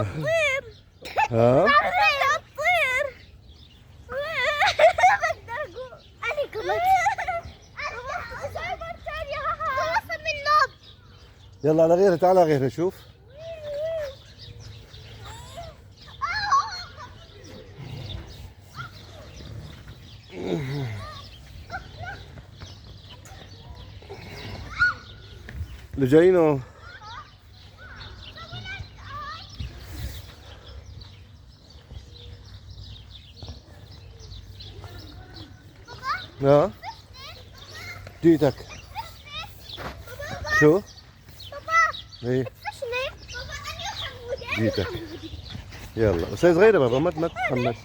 تطير. ها؟ تطير. بقدر اقول. انا قمت. خلص من النوم. يلا على غيرها، تعال على غيرها شوف. اللي جايينه ها؟ جيتك شو؟ ايه جيتك. يلا بس هي صغيرة بابا، ما تتحمس.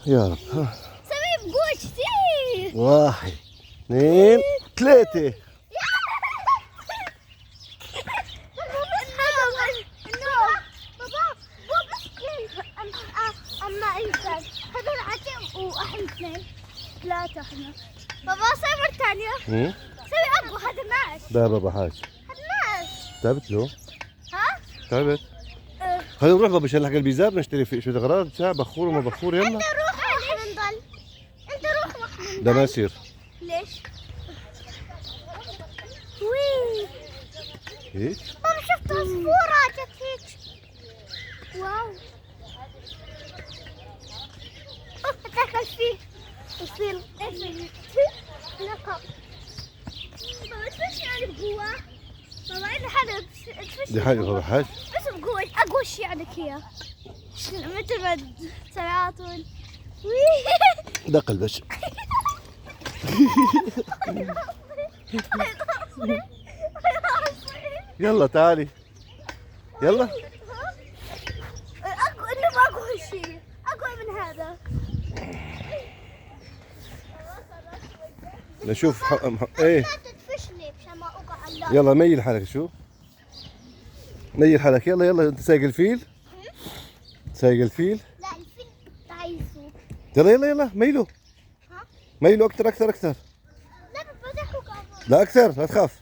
يا رب. ها. سوي بقوش كثير. 1 2 3. هذول عتيم واحنا اثنين ثلاثة احنا. بابا سوي مرة ثانية. سوي اقوى. هذا ماش. لا بابا حاج هذا ماش. تعبت له. ها؟ تعبت. خلينا نروح بابا عشان نلحق البيزار نشتري في شوية اغراض، ساعة بخور وما بخور. يلا انت روح واحنا نضل. انت روح واحنا نضل. ده ما يصير. ليش؟ وي. هيك بابا شفت عصفورة جت هيك. واو. دخل فيه يصير لقب. بابا ايش يعني بقوة؟ بابا انا حدا دي حاجة بابا حاج. بس بقوة اقوى شيء عندك هي. مثل ما سرعات دق البش. يلا تعالي يلا. اقوى انه ما اقوى شيء. اقوى من هذا. نشوف ايه. لا تدفشني عشان ما اوقع على اللعب. يلا ميل حالك. شو ميل حالك. يلا يلا. انت سايق الفيل. سايق الفيل. لا الفيل تعيسو. يلا يلا يلا ميلوا. ها؟ ميلوا اكثر اكثر اكثر. لا بفتحك أبغى. لا اكثر لا تخاف.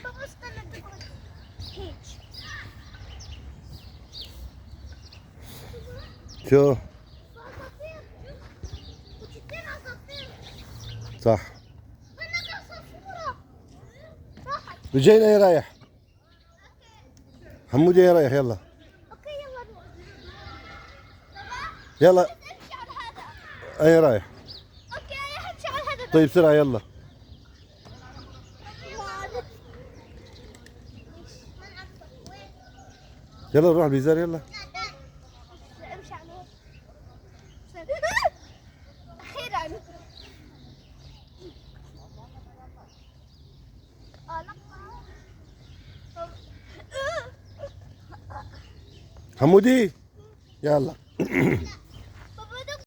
بابا استنى تقعد هيك. شو عصافير. وشتين عصافير. صح. هناك عصفورة. راحت. رجعنا يا رايح. حمودي يا رايح. يلا اوكي يلا نروح. يلا. امشي على هذا. اي رايح. اوكي امشي على هذا. طيب بسرعة يلا. يلا نروح البيزار. يلا امشي عليه. اخيرا. حمودي يلا.